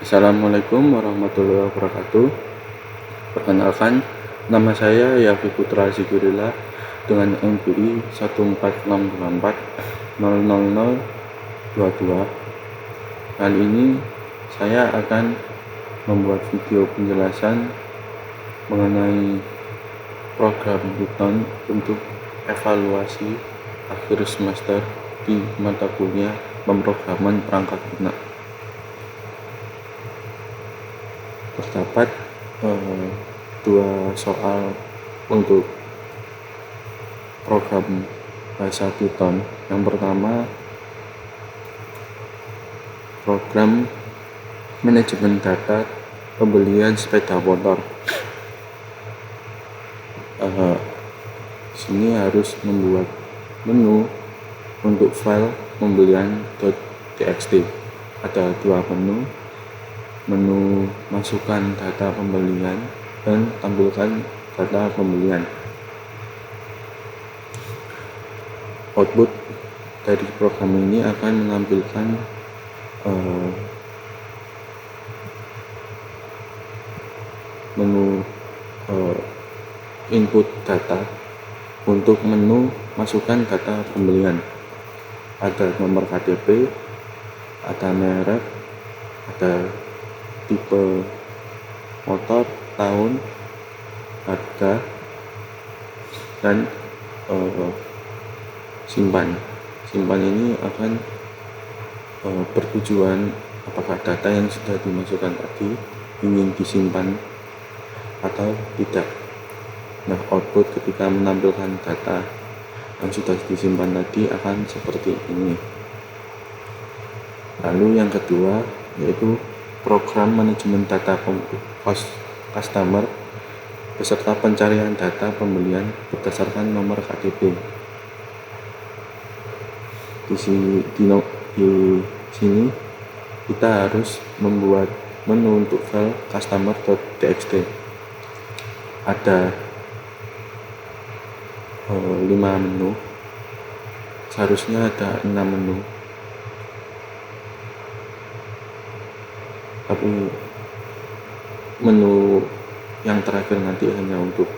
Assalamualaikum warahmatullahi wabarakatuh. Perkenalkan, nama saya Yafi Putra Zikrillah dengan NPI 14624000022. Kali ini saya akan membuat video penjelasan mengenai program Python untuk evaluasi akhir semester di mata kuliah pemrograman perangkat lunak. Terdapat dua soal untuk program bahasa Python. Yang pertama, program manajemen data pembelian sepeda motor. Sini harus membuat menu untuk file pembelian.txt. Ada dua menu masukkan data pembelian dan tampilkan data pembelian. Output dari program ini akan menampilkan menu input data untuk menu masukkan data pembelian. Ada nomor KTP, ada merek, ada tipe motor, tahun, harga, dan simpan ini akan bertujuan apakah data yang sudah dimasukkan tadi ingin disimpan atau tidak. Nah, output ketika menampilkan data yang sudah disimpan tadi akan seperti ini. Lalu yang kedua yaitu program manajemen data customer beserta pencarian data pembelian berdasarkan nomor KTP. Di sini kita harus membuat menu untuk file customer.txt. Ada 5 menu, seharusnya ada 6 menu, tapi menu yang terakhir nanti hanya untuk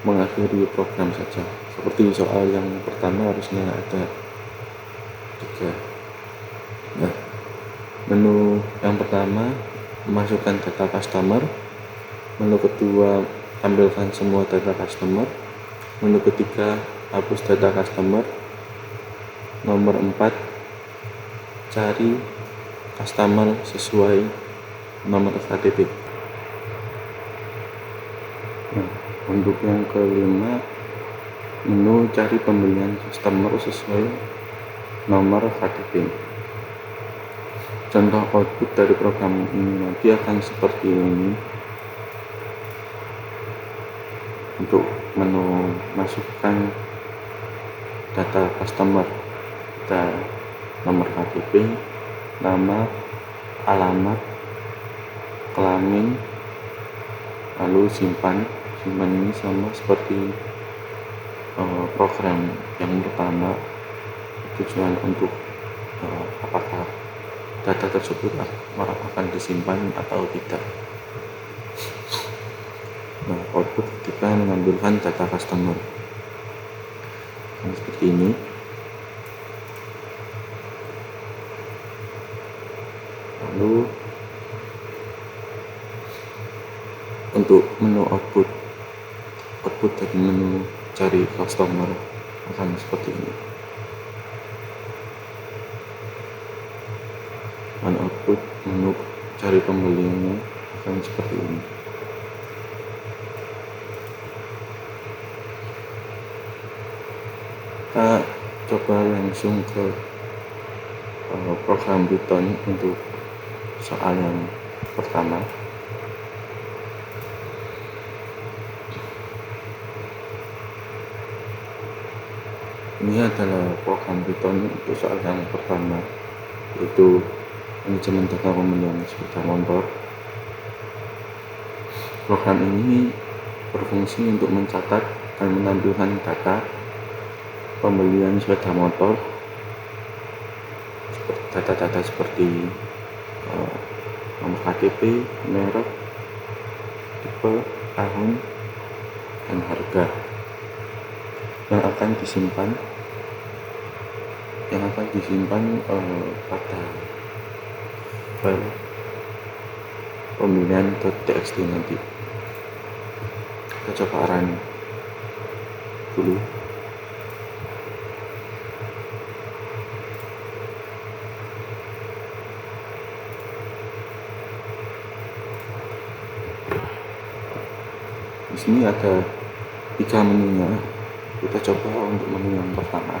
mengakhiri program saja. Seperti soal yang pertama harusnya ada 3. Nah, menu yang pertama memasukkan data customer, menu kedua tampilkan semua data customer, menu ketiga hapus data customer, nomor 4 cari customer sesuai nomor KTP. Nah, untuk yang kelima menu cari pembelian customer sesuai nomor KTP. Contoh output dari program ini nanti akan seperti ini. Untuk menu masukkan data customer, ada nomor KTP, nama, alamat, kelamin, lalu simpan ini sama seperti program yang pertama, tujuan untuk apakah data tersebut akan disimpan atau tidak. Nah, output kita mengambilkan data customer seperti ini. Lalu untuk menu output dari menu cari customer akan seperti ini. Dan output menu cari pembeliannya akan seperti ini. Kita coba langsung ke program Python untuk soal yang pertama. Ini adalah program Python untuk soal yang pertama, yaitu manajemen data pembelian sepeda motor. Program ini berfungsi untuk mencatat dan menampilkan data pembelian sepeda motor, data-data seperti nomor KTP, merek, tipe, tahun, dan harga yang akan disimpan pada file pemilihan.txt nanti. Kita coba run dulu. Di sini ada 3 menunya. Kita coba untuk menu yang pertama.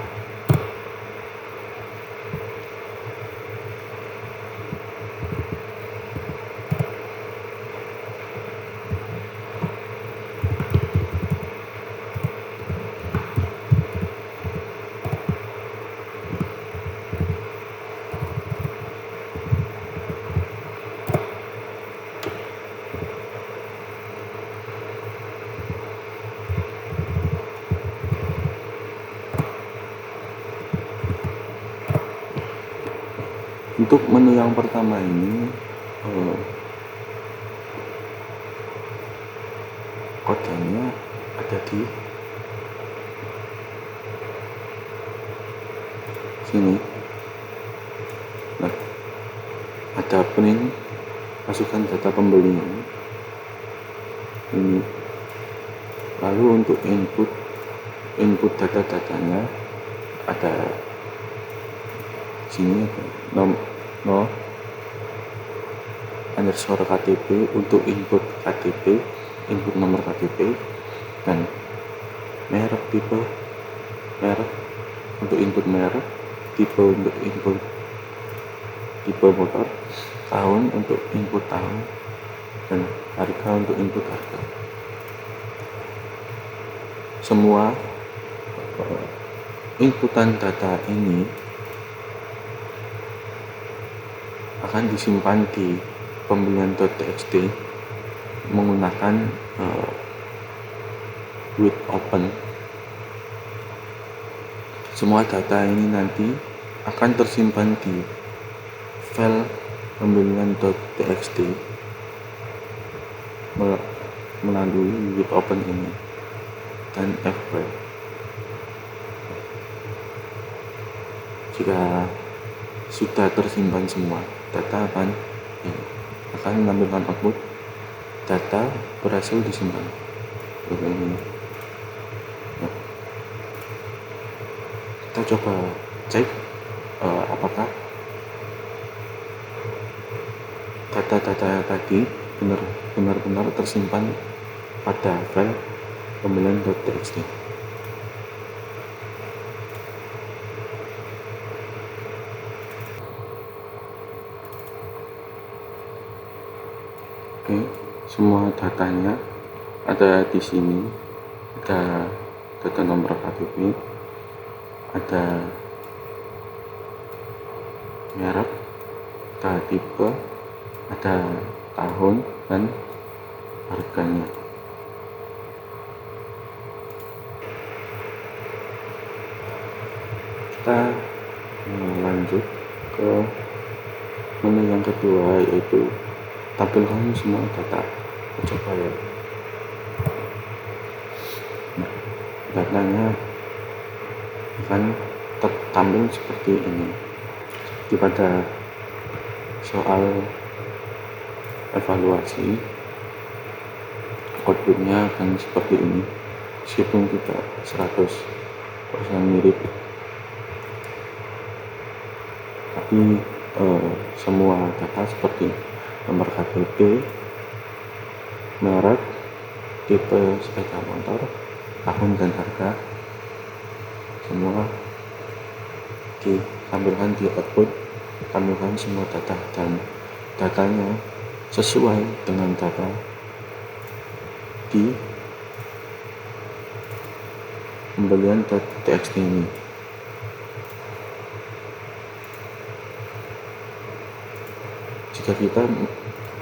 Untuk menu yang pertama ini kodenya ada di sini. Nah, ada print, masukkan data pembelinya ini. Lalu untuk input data-datanya ada sini, ada no underscore KTP untuk input KTP, input nomor KTP, dan merek, tipe merek untuk input merek, tipe untuk input tipe motor, tahun untuk input tahun, dan harga untuk input harga. Semua inputan data ini akan disimpan di pembelian.txt menggunakan with open. Semua data ini nanti akan tersimpan di file pembelian.txt melalui with open ini dan file. Jika sudah tersimpan semua, data akan menampilkan output data berhasil disimpan. Ini. Nah, kita coba cek apakah data-data tadi benar-benar tersimpan pada file pembelian.txt. Oke, semua datanya ada di sini. Ada data nomor KTP, ada merek, ada tipe, ada tahun, dan harganya. Kita lanjut ke menu yang kedua, yaitu tampilkan semua data. Kita coba ya. Nah, datanya akan tampil seperti ini. Seperti pada soal evaluasi, outputnya akan seperti ini, meskipun tidak 100% mirip, tapi semua data seperti nomor KTP, merek, tipe sepeda motor, tahun, dan harga semua ditampilkan di output. Tampilkan semua data, dan datanya sesuai dengan data di pembelian.txt ini. Jika kita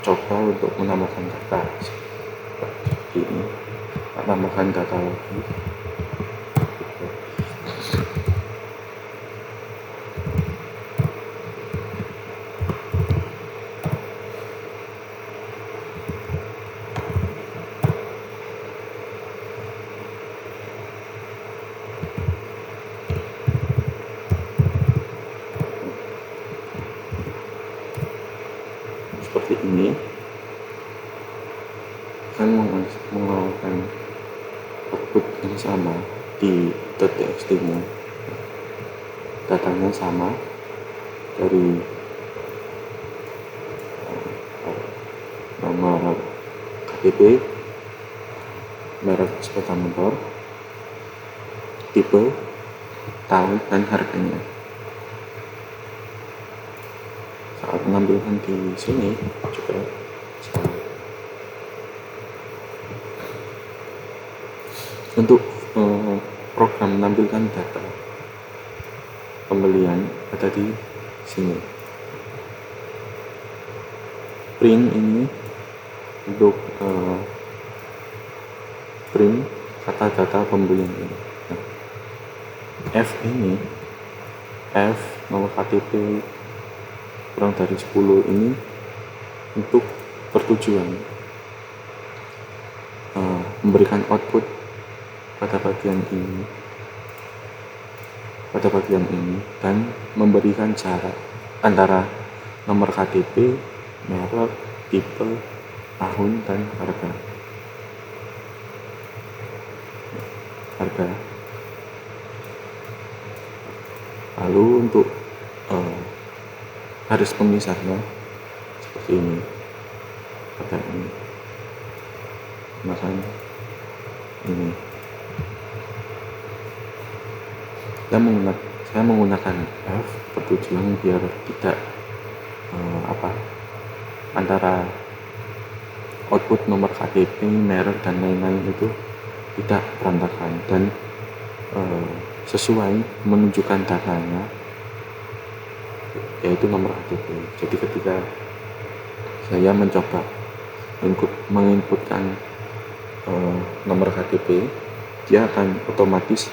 coba untuk menambahkan data seperti ini, tambahkan data lagi, seperti ini akan mengeluarkan output yang sama di .txt nya. Datanya sama dari nomor KTP, merek sepeda motor, tipe, tahun, dan harganya. Saat mengambilkan di sini juga sama. Untuk program menampilkan data pembelian ada di sini. Print ini untuk print kata data pembelian ini. Nah, F ini, F nomor KTP kurang dari 10 ini untuk bertujuan memberikan output pada bagian ini dan memberikan jarak antara nomor KTP, merek, tipe, tahun, dan harga. Lalu untuk garis pemisahnya seperti ini, ada ini, makanya ini. Saya menggunakan F bertujuan biar tidak antara output nomor KTP, merek, dan lain-lain itu tidak berantakan dan sesuai menunjukkan datanya, yaitu nomor KTP. Jadi ketika saya mencoba menginputkan nomor KTP, dia akan otomatis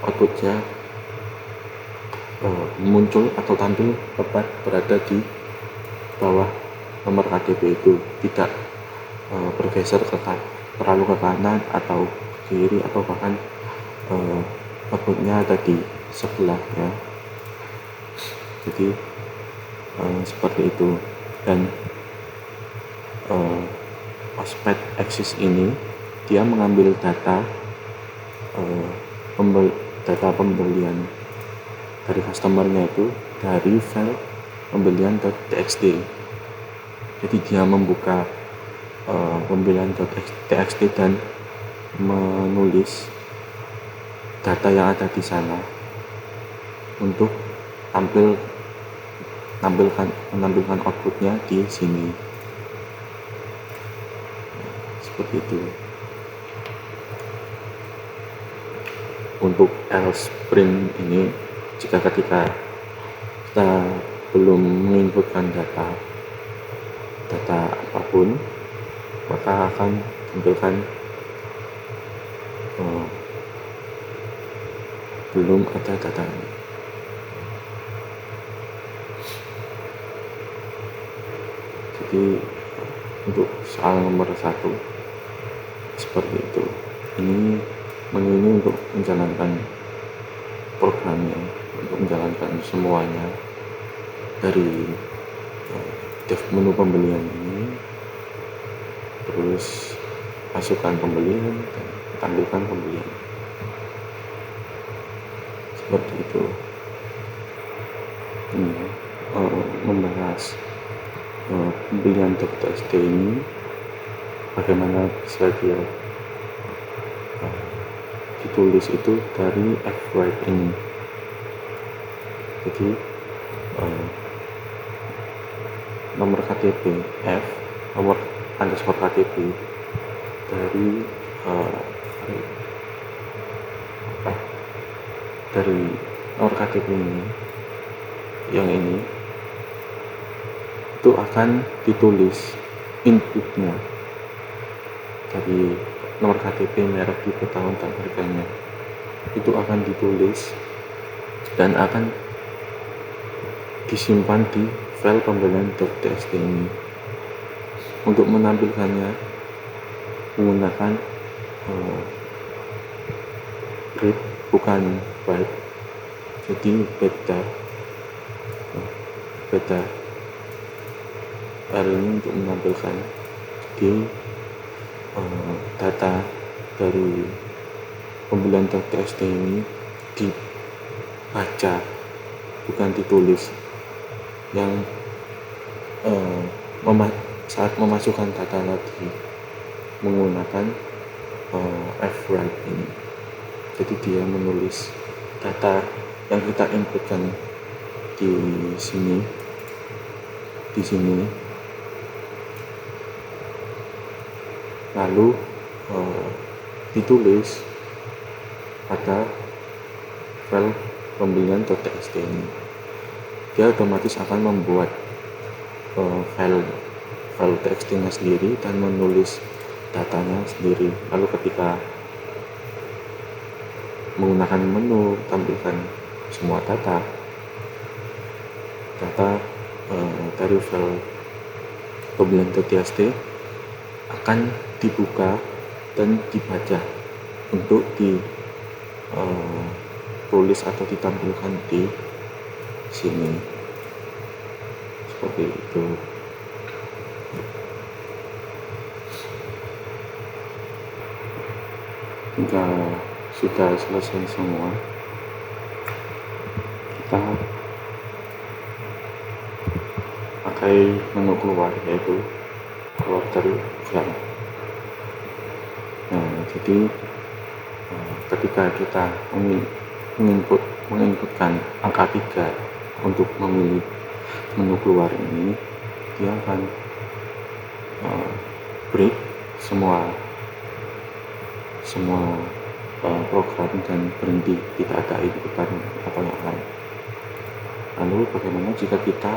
outputnya muncul atau tampil tepat berada di bawah nomor KTP itu, tidak bergeser terlalu ke kanan atau ke kiri, atau bahkan outputnya ada di sebelahnya. Jadi seperti itu. Dan osped axis ini dia mengambil data pembelian dari customernya itu dari file pembelian.txt. Jadi dia membuka pembelian.txt dan menulis data yang ada di sana untuk menampilkan outputnya di sini. Seperti itu. Untuk else print ini, jika ketika kita belum menginputkan data apapun, maka akan tampilkan belum ada datanya. Jadi untuk soal nomor 1 seperti itu. Ini menu ini untuk menjalankan programnya, untuk menjalankan semuanya dari menu pembelian ini, terus masukkan pembelian dan tampilkan pembelian, seperti itu. Ini membahas pembelian.txt ini, bagaimana bisa dia ditulis itu dari F-write ini. Jadi nomor KTP F, nomor underscore KTP dari nomor KTP ini, yang ini itu akan ditulis inputnya dari nomor KTP, merek, tipe, tahun, dan harganya. Itu akan ditulis dan akan disimpan di file pembelian.txt ini. Untuk menampilkannya menggunakan read bukan write, jadi beda L ini untuk menampilkan di data dari pembelian.txt ini dibaca, bukan ditulis. Yang saat memasukkan data tadi menggunakan fwrite ini, jadi dia menulis data yang kita inputkan di sini lalu ditulis pada file pembelian.txt ini. Dia otomatis akan membuat file txt-nya sendiri dan menulis datanya sendiri. Lalu ketika menggunakan menu tampilkan semua data dari file pembelian.txt akan dibuka dan dibaca untuk ditulis atau ditampilkan di sini, seperti itu. Jika sudah selesai semua, kita pakai menu keluar, yaitu keluar dari program. Nah, jadi ketika kita menginputkan angka 3 untuk memilih menu keluar ini, dia akan break semua program dan berhenti, tidak ada inputan atau yang lain. Lalu bagaimana jika kita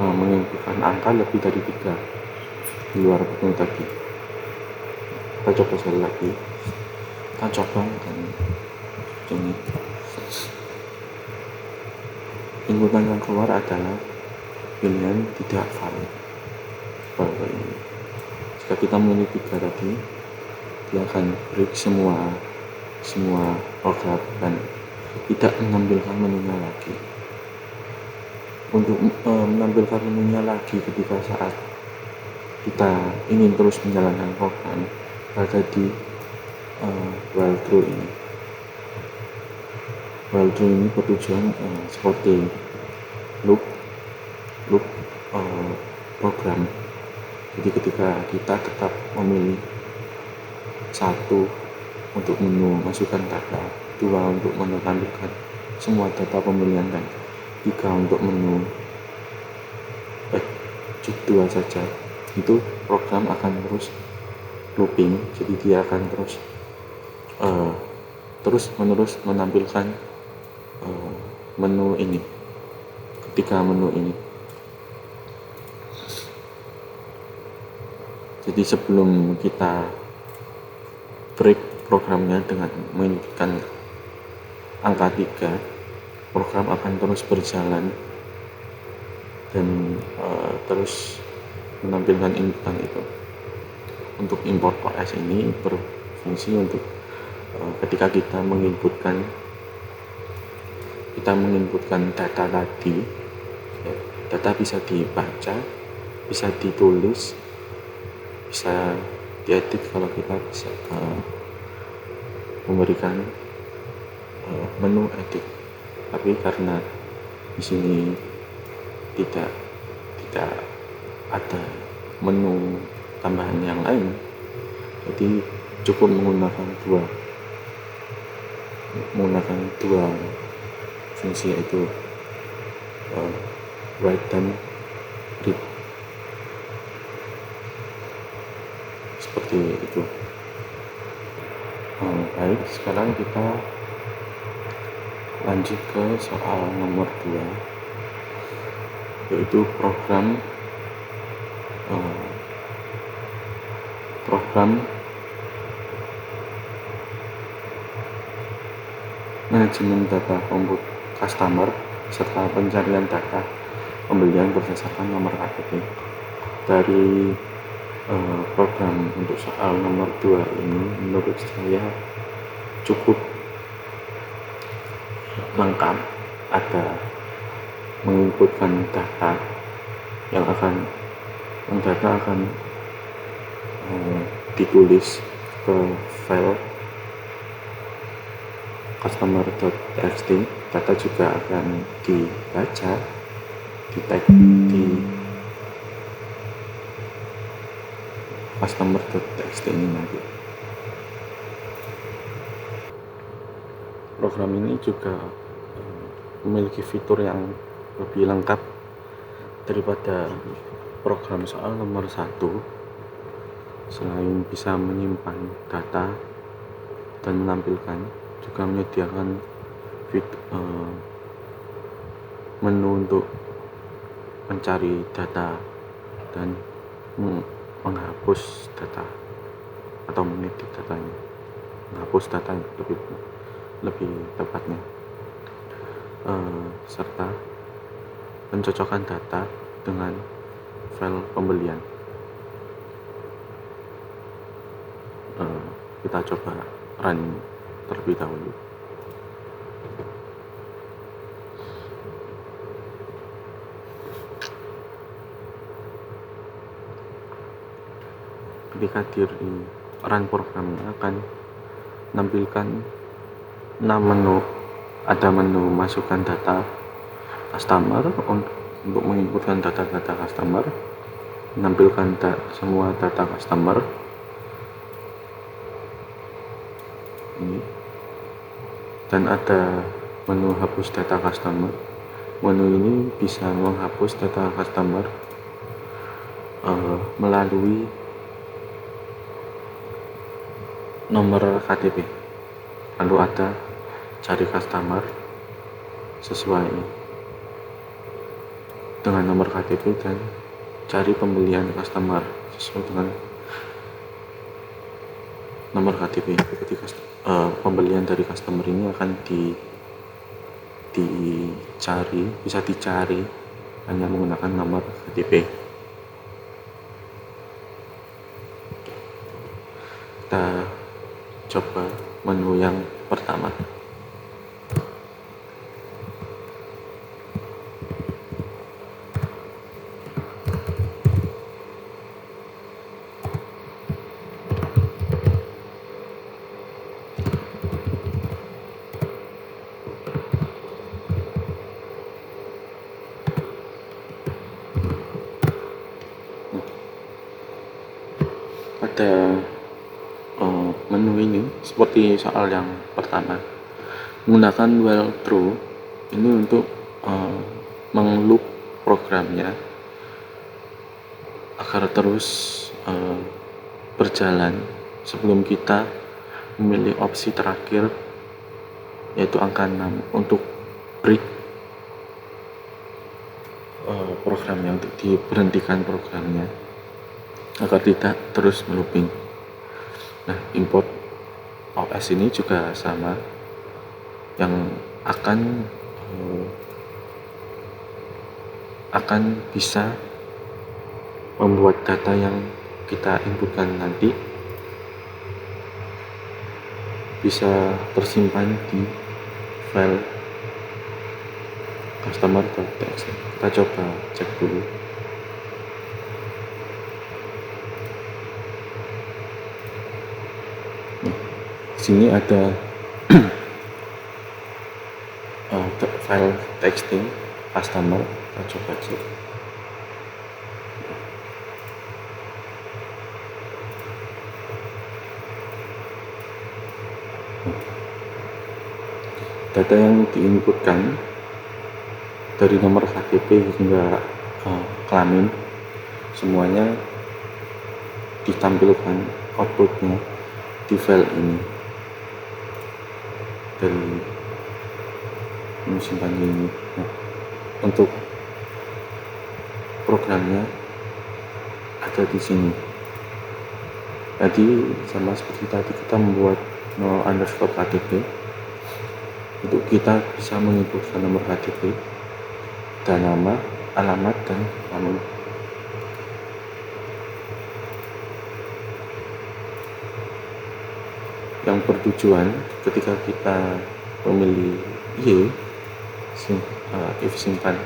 menginputkan angka lebih dari 3 di luar menu tadi? Kita coba sekali lagi, kita coba dan ini inputan yang keluar adalah pilihan tidak valid. Seperti ini. Jika kita memilih 3 tadi, dia akan break semua program dan tidak menampilkan menunya lagi. Untuk menampilkan menunya lagi ketika saat kita ingin terus menjalankan program, ada di while true ini. While true ini bertujuan seperti loop program. Jadi ketika kita tetap memilih 1 untuk menu masukkan data, 2 untuk menampilkan semua data pemilihan, dan 3 untuk menu 2 saja, itu program akan terus looping. Jadi dia akan terus menerus menampilkan menu ini, ketika menu ini. Jadi sebelum kita break programnya dengan menginputkan angka 3, program akan terus berjalan dan terus menampilkan inputan itu. Untuk import OS ini berfungsi untuk ketika kita menginputkan data tadi, ya, data bisa dibaca, bisa ditulis, bisa diedit kalau kita bisa memberikan menu edit. Tapi karena di sini tidak ada menu tambahan yang lain, jadi cukup menggunakan dua fungsi, yaitu write dan read, seperti itu. Baik, sekarang kita lanjut ke soal nomor 2, yaitu program manajemen data customer serta pencarian data pembelian berdasarkan nomor KTP. Dari program untuk soal nomor 2 ini menurut saya cukup lengkap. Ada menginputkan data yang data akan ditulis ke file customer.txt. Data juga akan dibaca di tag di customer.txt ini nanti. Program ini juga memiliki fitur yang lebih lengkap daripada program soal nomor 1. Selain bisa menyimpan data dan menampilkan, juga menyediakan menu untuk mencari data dan menghapus data atau mengedit datanya, menghapus data lebih tepatnya, serta pencocokan data dengan file pembelian. Kita coba run terlebih dahulu. Ketika di run programnya akan menampilkan 6 menu. Ada menu masukkan data customer untuk menginputkan data-data customer, menampilkan semua data customer ini, dan ada menu hapus data customer. Menu ini bisa menghapus data customer melalui nomor KTP. Lalu ada cari customer sesuai dengan nomor KTP dan cari pembelian customer sesuai dengan nomor KTP. Jadi pembelian dari customer ini akan bisa dicari hanya menggunakan nomor KTP. Kita coba menu yang pertama. Pada menu ini seperti soal yang pertama, menggunakan while true ini untuk meng-loop programnya agar terus berjalan sebelum kita memilih opsi terakhir, yaitu angka 6 untuk break programnya, untuk diberhentikan programnya agar tidak terus melooping. Nah, import OS ini juga sama, yang akan bisa membuat data yang kita inputkan nanti bisa tersimpan di file customer.txt. Kita coba cek dulu. Sini ada file texting customer. Kita coba cek. Data yang diinputkan dari nomor KTP hingga kelamin semuanya ditampilkan outputnya di file ini dari simpan ini. Nah, untuk programnya ada di sini. Tadi sama seperti tadi kita membuat _KTP. Untuk kita bisa menginputkan nomor KTP dan nama, alamat, dan kelamin. Yang bertujuan ketika kita memilih if simpan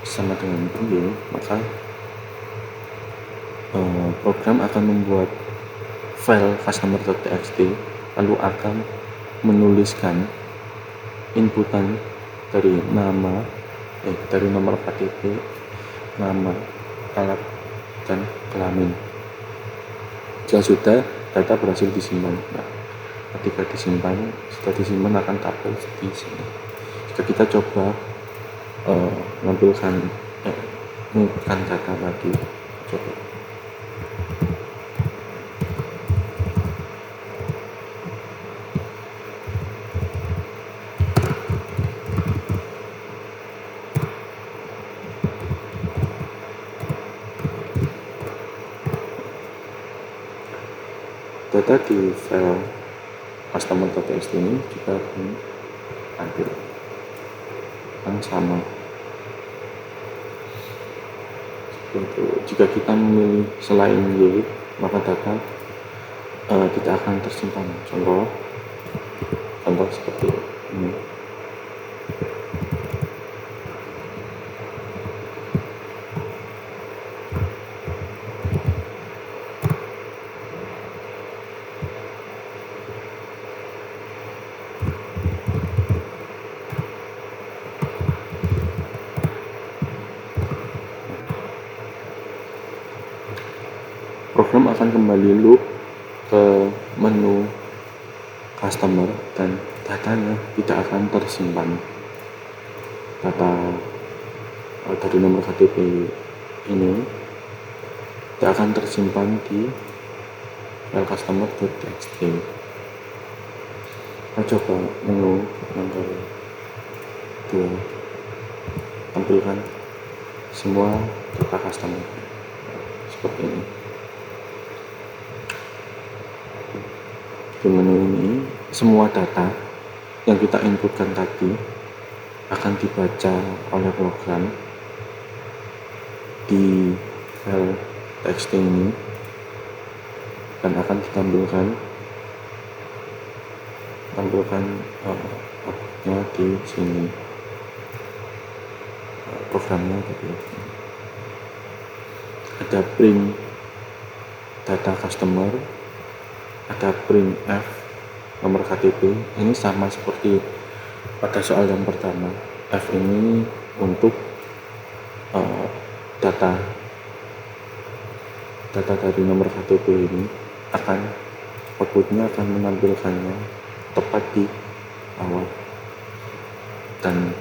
sama dengan Y, maka program akan membuat file customer.txt, lalu akan menuliskan inputan dari dari nomor KTP, nama, alat, dan kelamin. Jika sudah, data berhasil disimpan. Nah, ketika sudah disimpan akan tampil di sini. Jika kita coba mengambilkan data lagi, coba. Data di file customer.txt ini juga akan tampil yang sama. Seperti itu. Jika kita memilih selain Y, maka data tidak akan tersimpan. Contoh seperti ini. Program akan kembali loop ke menu customer dan datanya tidak akan tersimpan. Data dari nomor KTP ini tidak akan tersimpan di file customer.txt. Kita coba menu yang kedua, tampilkan semua data customer seperti ini. Di menu ini semua data yang kita inputkan tadi akan dibaca oleh program di file txt ini dan akan ditampilkan outputnya di sini. Programnya ada print data customer, ada print F nomor KTP. Ini sama seperti pada soal yang pertama. F ini untuk data dari nomor KTP ini outputnya akan menampilkannya tepat di awal dan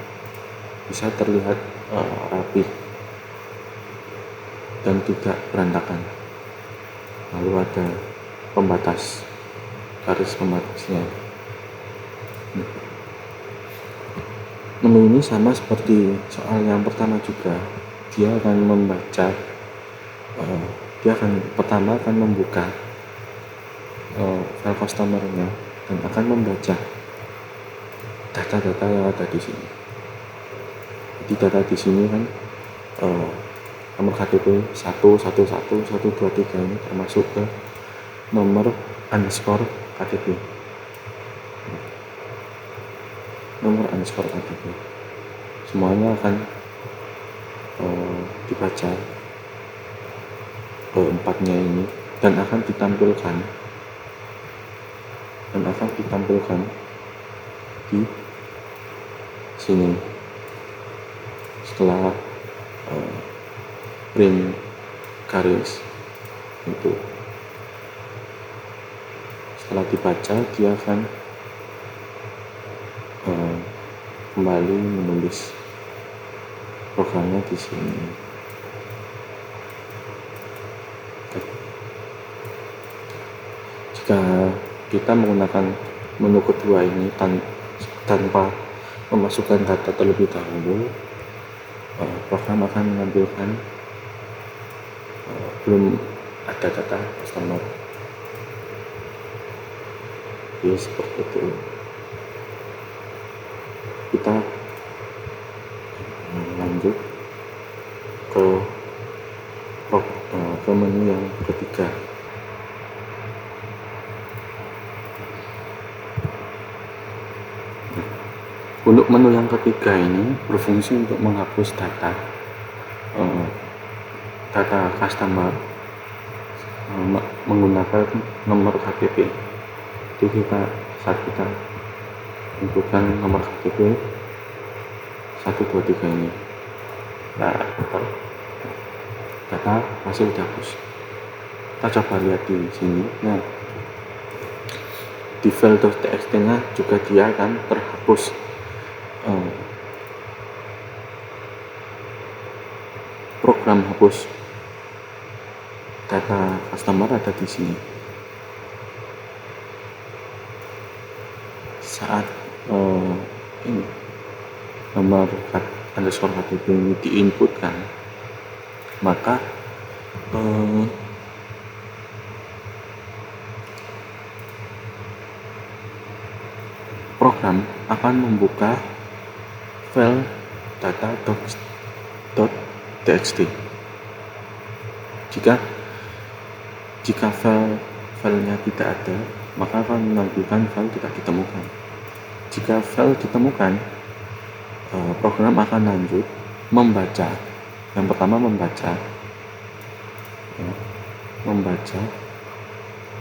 bisa terlihat rapi dan tidak berantakan. Lalu ada pembatas, garis pembatasnya. Menu ini sama seperti soal yang pertama juga. Dia akan membaca, pertama akan membuka file customer-nya dan akan membaca data-data yang ada di sini. Jadi data di sini kan nomor KTP 1111123 ini termasuk ke nomor underscore KTP. Nomor underscore KTP. Semuanya akan dibaca empatnya ini dan akan ditampilkan di sini setelah print garis itu. Setelah dibaca dia akan kembali menulis programnya di sini. Jika kita menggunakan menu kedua ini tanpa memasukkan data terlebih dahulu, program akan menampilkan belum ada data customer. Jadi seperti itu. Kita lanjut ke menu yang ketiga. Untuk menu yang ketiga ini berfungsi untuk menghapus data customer menggunakan nomor KTP. Jadi saat kita inputkan nomor KTP 123 ini, nah data hasil dihapus. Kita coba lihat di sini. Nah, di file .txt nya juga dia akan terhapus. Program hapus data customer ada di sini. Saat ini nomor underscore KTP ini diinputkan, maka program akan membuka file data.txt. Jika filenya tidak ada, maka akan menampilkan file tidak ditemukan. Jika file ditemukan, program akan lanjut membaca. Yang pertama membaca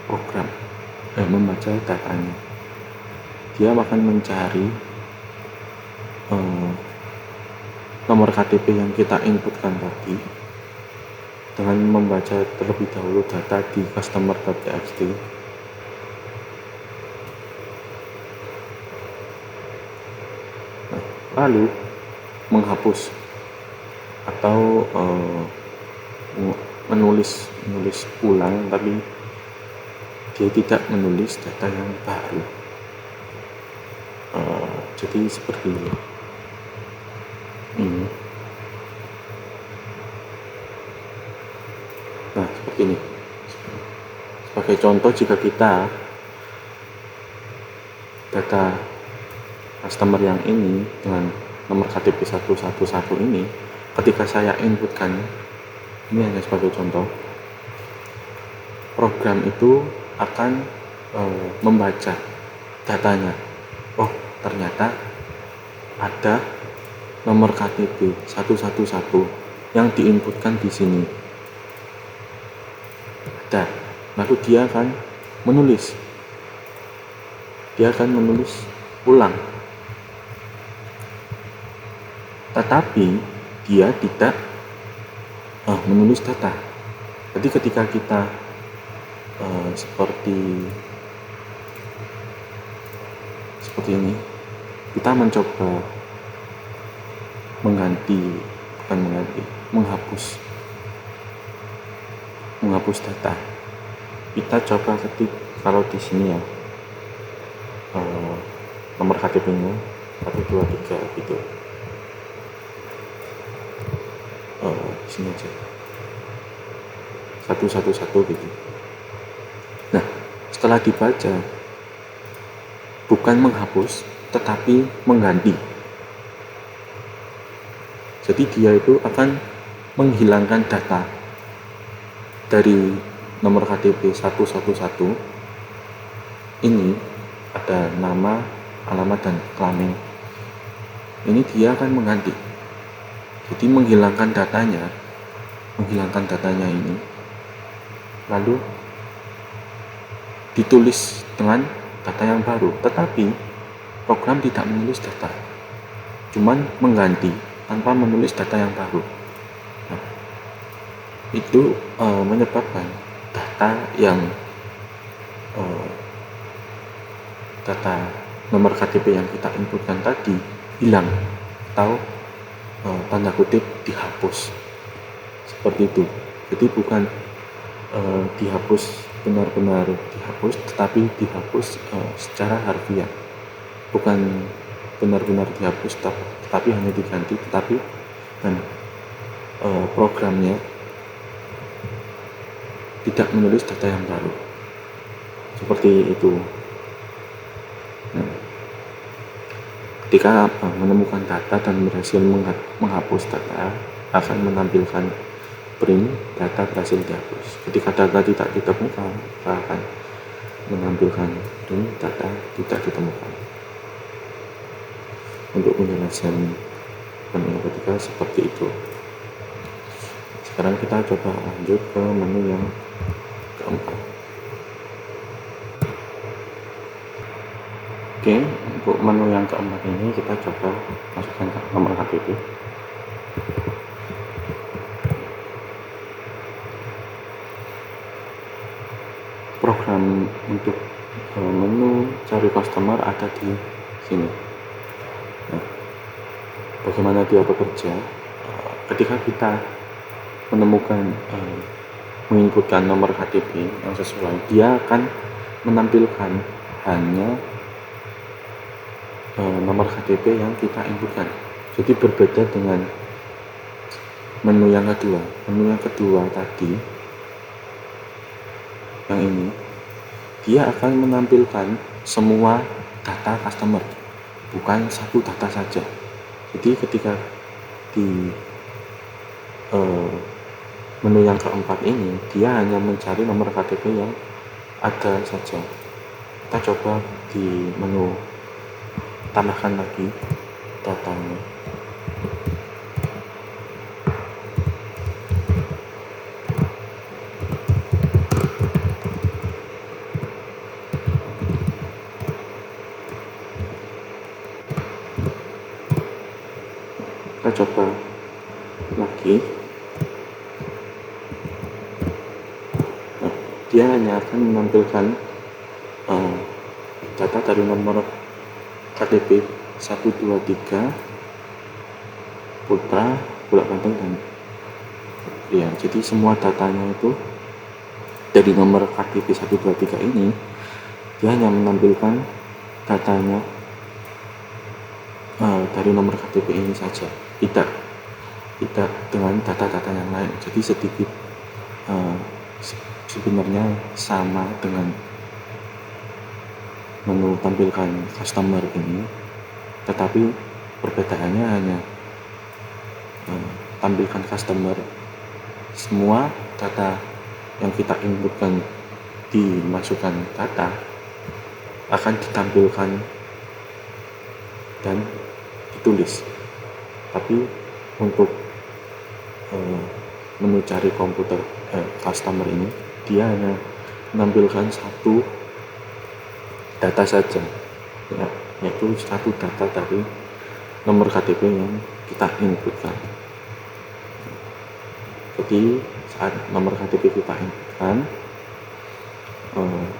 program, membaca datanya. Dia akan mencari nomor KTP yang kita inputkan tadi dengan membaca terlebih dahulu data di customer.txt. Lalu menghapus atau menulis ulang, tapi dia tidak menulis data yang baru. Jadi seperti ini. Nah, seperti ini. Sebagai contoh, jika kita data customer yang ini dengan nomor KTP 111 ini, ketika saya inputkan, ini hanya sebagai contoh, program itu akan membaca datanya. Oh, ternyata ada nomor KTP 111 yang diinputkan di sini. Ada. Lalu dia akan menulis ulang. Tetapi dia tidak menulis data. Jadi ketika kita seperti ini, kita mencoba menghapus data. Kita coba ketik, kalau di sini ya, nomor KTP-nya 123 gitu. Di sini aja 111 gitu. Nah, setelah dibaca, bukan menghapus tetapi mengganti. Jadi dia itu akan menghilangkan data dari nomor KTP 111 ini, ada nama, alamat, dan kelamin. Ini dia akan mengganti. Jadi menghilangkan datanya ini, lalu ditulis dengan data yang baru. Tetapi program tidak menulis data, cuman mengganti tanpa menulis data yang baru. Nah, itu menyebabkan data nomor KTP yang kita inputkan tadi hilang atau tanda kutip dihapus, seperti itu. Jadi bukan dihapus benar-benar dihapus, tetapi dihapus secara harfiah. Bukan benar-benar dihapus, tetapi hanya diganti, tetapi dan programnya tidak menulis data yang baru, seperti itu. Nah, ketika menemukan data dan berhasil menghapus data, akan menampilkan print data berhasil dihapus. Ketika data tidak ditemukan, maka akan menampilkan print data tidak ditemukan. Untuk penjelasan menu ketiga seperti itu. Sekarang kita coba lanjut ke menu yang keempat. Oke, untuk menu yang keempat ini kita coba masukkan nomor KTP. Program untuk menu cari customer ada di sini. Nah, bagaimana dia bekerja? Ketika kita menemukan menginputkan nomor KTP yang sesuai, dia akan menampilkan hanya nomor KTP yang kita inputkan. Jadi berbeda dengan menu yang kedua. Menu yang kedua tadi, yang ini, dia akan menampilkan semua data customer, bukan satu data saja. Jadi ketika di menu yang keempat ini, dia hanya mencari nomor KTP yang ada saja. Kita coba di menu tambahkan lagi datanya. Kita coba lagi. Nah, dia hanya akan menampilkan data dari nomor KTP 123 putra, bolak-balik dan ya, jadi semua datanya itu dari nomor KTP 123 ini, dia hanya menampilkan datanya dari nomor KTP ini saja, tidak dengan data-data yang lain. Jadi sedikit sebenarnya sama dengan menu tampilkan customer ini, tetapi perbedaannya hanya tampilkan customer, semua data yang kita inputkan dimasukkan data akan ditampilkan dan ditulis. Tapi untuk menu cari komputer customer ini, dia hanya menampilkan satu data saja, ya, yaitu satu data dari nomor KTP yang kita inputkan. Jadi saat nomor KTP kita inputkan,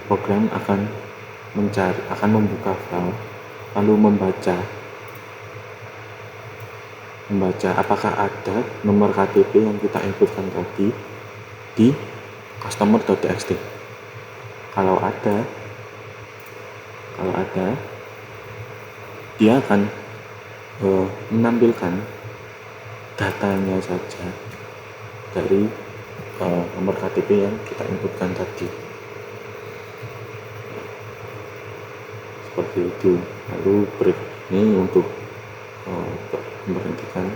program akan membuka file, lalu membaca apakah ada nomor KTP yang kita inputkan tadi di customer.txt. Kalau ada, dia akan menampilkan datanya saja dari nomor KTP yang kita inputkan tadi. Seperti itu. Lalu break ini untuk memberhentikan.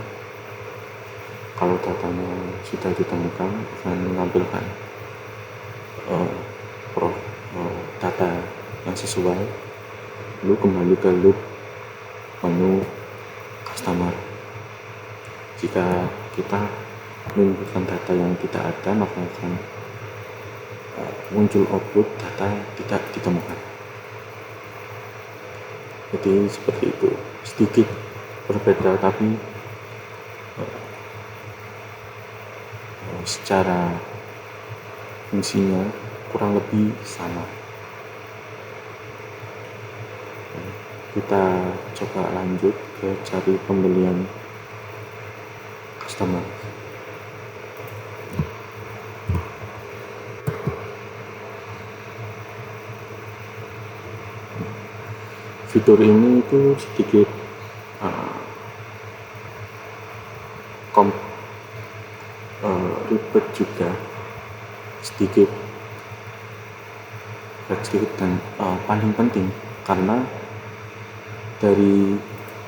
Kalau datanya sudah ditemukan, akan menampilkan data yang sesuai, lalu kembali ke loop menu customer. Jika kita menginputkan data yang tidak ada, maka akan muncul output data tidak ditemukan. Jadi seperti itu, sedikit berbeda tapi secara fungsinya kurang lebih sama. Kita coba lanjut ke cari pembelian customer. Fitur ini itu sedikit ribet juga, sedikit dan paling penting, karena dari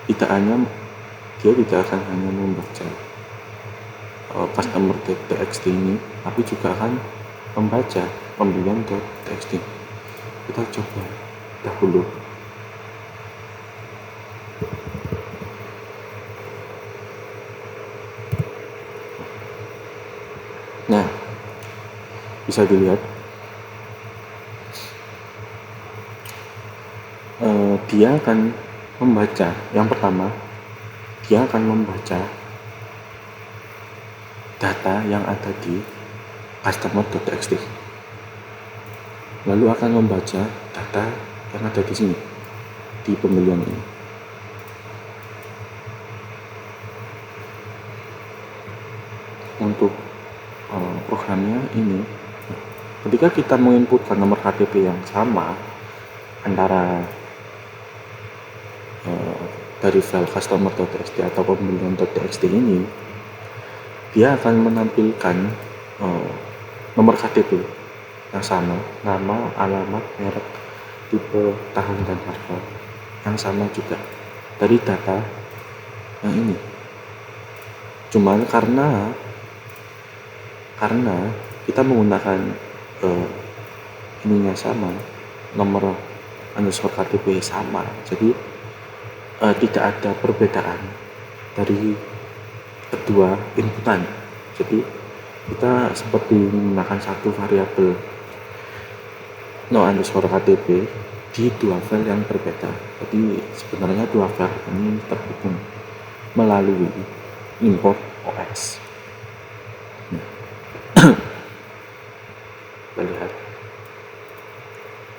tidak hanya dia tidak akan hanya membaca customer.txt ini, tapi juga akan membaca pembelian.txt. Kita coba dahulu. Nah, bisa dilihat dia akan membaca, yang pertama dia akan membaca data yang ada di customer.txt, lalu akan membaca data yang ada di sini, di pembelian ini. Untuk programnya ini, ketika kita menginputkan nomor KTP yang sama antara dari file customer.txt atau pembelian.txt ini, dia akan menampilkan nomor KTP yang sama, nama, alamat, merek, tipe, tahun, dan harga yang sama juga dari data yang ini. Cuman karena kita menggunakan ininya sama, nomor underscore KTP sama, jadi tidak ada perbedaan dari kedua inputan. Jadi kita seperti menggunakan satu variabel no underscore KTP di dua file yang berbeda. Jadi sebenarnya dua file ini terhubung melalui import OS. Kita lihat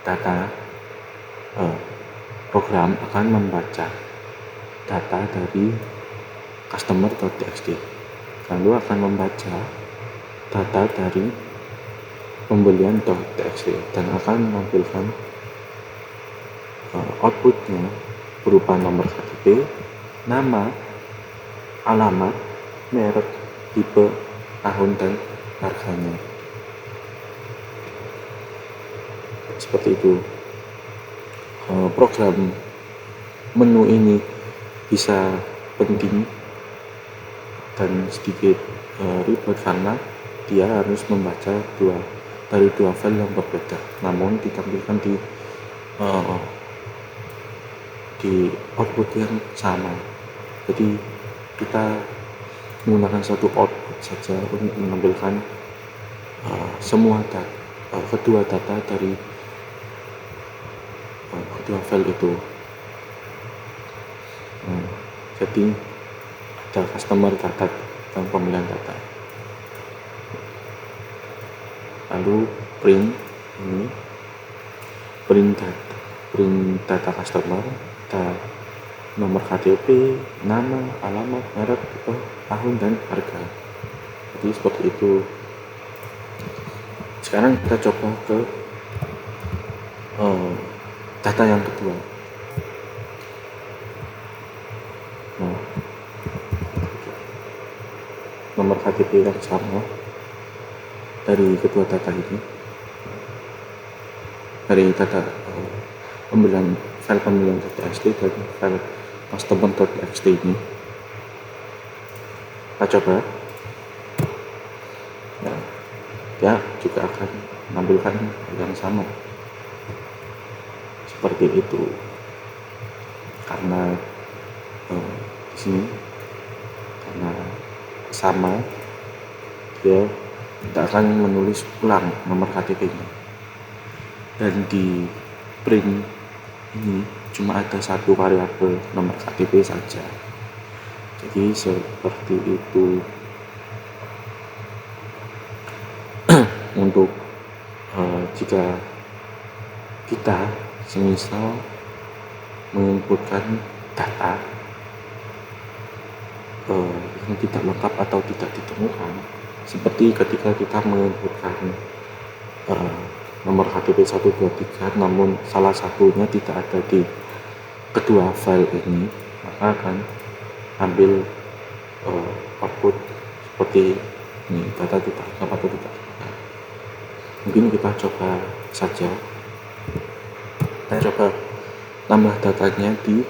data program akan membaca data dari customer.txt, lalu akan membaca data dari pembelian.txt dan akan menampilkan outputnya berupa nomor KTP, nama, alamat, merek, tipe, tahun, dan harganya. Seperti itu. Program menu ini bisa penting dan sedikit ribet karena dia harus membaca dari dua file yang berbeda, namun ditampilkan di output yang sama. Jadi kita menggunakan satu output saja untuk menampilkan semua kedua data dari kedua file itu. Jadi ada customer data dan pembelian data, lalu print data customer, ada nomor KTP, nama, alamat, merek, tipe, tahun, dan harga. Jadi seperti itu. Sekarang kita coba ke data yang kedua. Nomor KTP yang sama dari kedua data ini, dari data file pembelian.txt dan file customer.txt ini. Kita coba. Ya juga akan menampilkan yang sama seperti itu, karena di sini karena sama, dia tidak akan menulis ulang nomor KTP-nya, dan di print ini cuma ada satu variabel nomor KTP saja. Jadi seperti itu. Untuk jika kita semisal menginputkan data yang tidak lengkap atau tidak ditemukan, seperti ketika kita menginputkan nomor KTP 123 namun salah satunya tidak ada di kedua file ini, maka akan ambil output seperti ini, data tidak lengkap atau tidak. Mungkin kita coba saja, kita coba tambah datanya di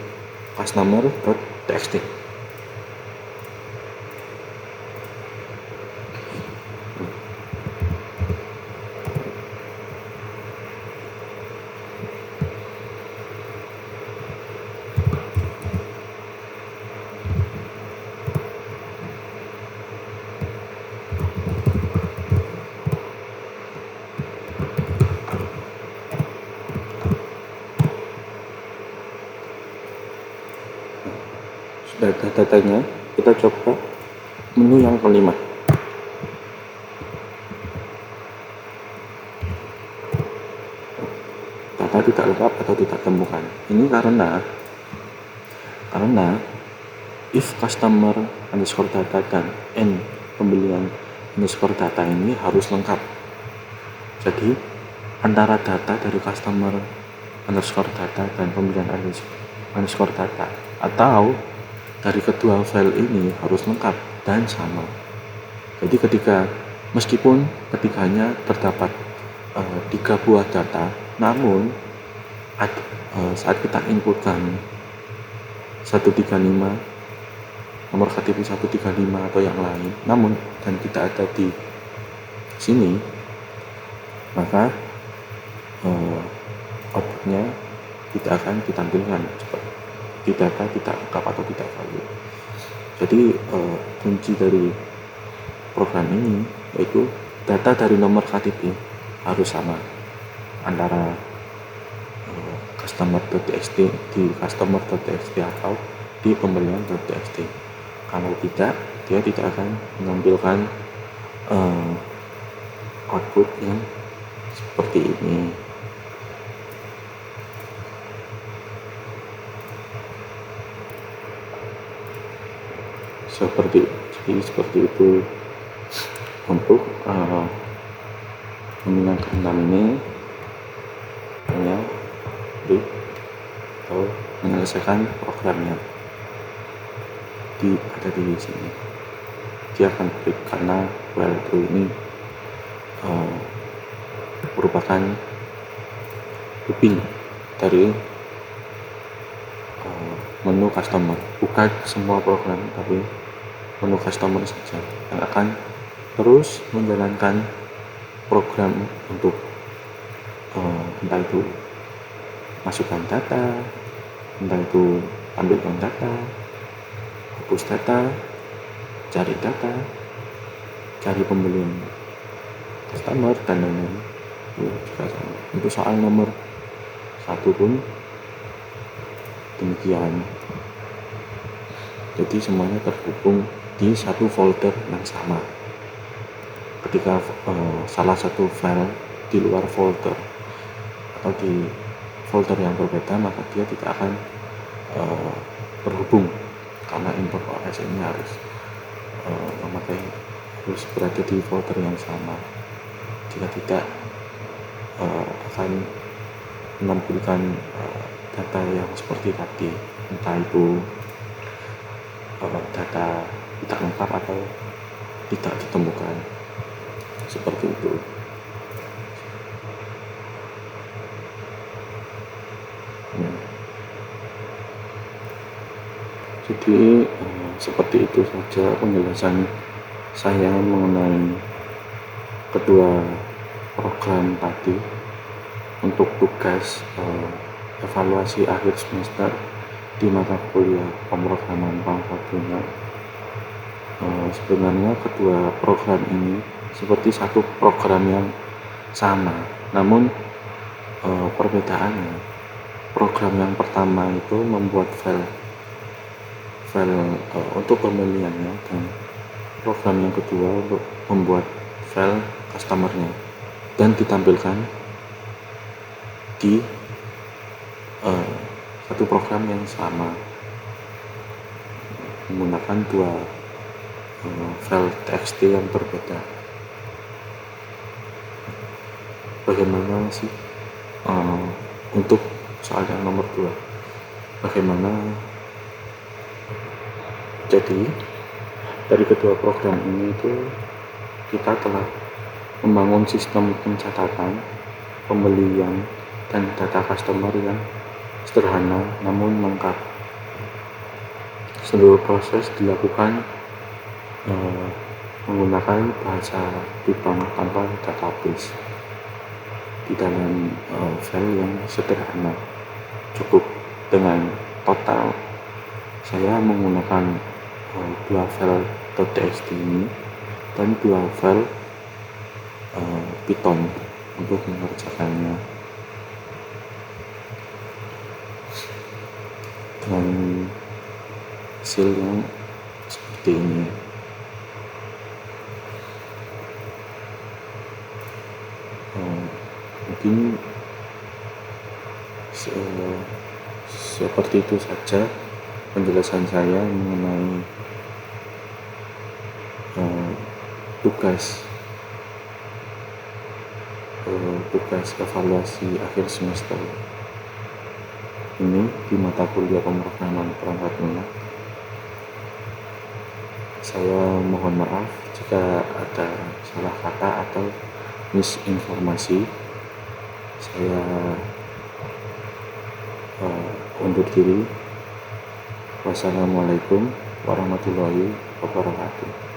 customer.txt. data-datanya, kita coba menu yang kelima. Data tidak lengkap atau tidak temukan. Ini karena if customer underscore data dan n pembelian underscore data ini harus lengkap. Jadi antara data dari customer underscore data dan pembelian underscore data atau dari kedua file ini harus lengkap dan sama. Jadi meskipun ketiganya terdapat 3 buah data, namun saat kita inputkan 135 nomor KTP 135 atau yang lain, namun dan tidak ada di sini, maka outputnya tidak akan ditampilkan di data tidak lengkap atau tidak valid. Jadi kunci dari program ini yaitu data dari nomor KTP harus sama antara customer.txt di customer.txt atau di pembelian.txt. Kalau tidak, dia tidak akan menampilkan output yang seperti ini. Seperti itu untuk menghilangkan ini hanya atau menyelesaikan programnya ada di sini. Dia akan klik karena while true ini merupakan looping dari menu customer, bukan semua program tapi menu customer saja yang akan terus menjalankan program untuk entah itu masukkan data, entah itu ambilkan data, hapus data, cari data, cari pembelian customer dan lain-lain. Juga sama. Untuk soal nomor 1 pun demikian. Jadi semuanya terhubung di satu folder yang sama. Ketika salah satu file di luar folder atau di folder yang berbeda, maka dia tidak akan terhubung karena import OS ini harus berada di folder yang sama. Jika tidak akan menampilkan data yang seperti tadi, entah itu data tidak lengkap atau tidak ditemukan, seperti itu. Jadi seperti itu saja penjelasan saya mengenai kedua program tadi untuk tugas evaluasi akhir semester di mata kuliah pemrograman pangkat lunak. Sebenarnya kedua program ini seperti satu program yang sama, namun perbedaannya program yang pertama itu membuat file untuk pembeliannya, dan program yang kedua untuk membuat file customernya dan ditampilkan di satu program yang sama menggunakan dua file txt yang berbeda. Bagaimana sih untuk soal yang nomor 2? Bagaimana? Jadi dari kedua program ini itu kita telah membangun sistem pencatatan pembelian dan data customer yang sederhana namun lengkap. Seluruh proses dilakukan menggunakan bahasa Python tanpa database di dalam file yang sederhana. Cukup dengan total saya menggunakan dua file .txt ini dan dua file Python untuk mengerjakannya. Dan hasil yang seperti ini. Mungkin seperti itu saja penjelasan saya mengenai tugas evaluasi akhir semester ini di mata kuliah pemrograman perangkat lunak. Saya mohon maaf jika ada salah kata atau misinformasi. Saya undur diri. Wassalamualaikum warahmatullahi wabarakatuh.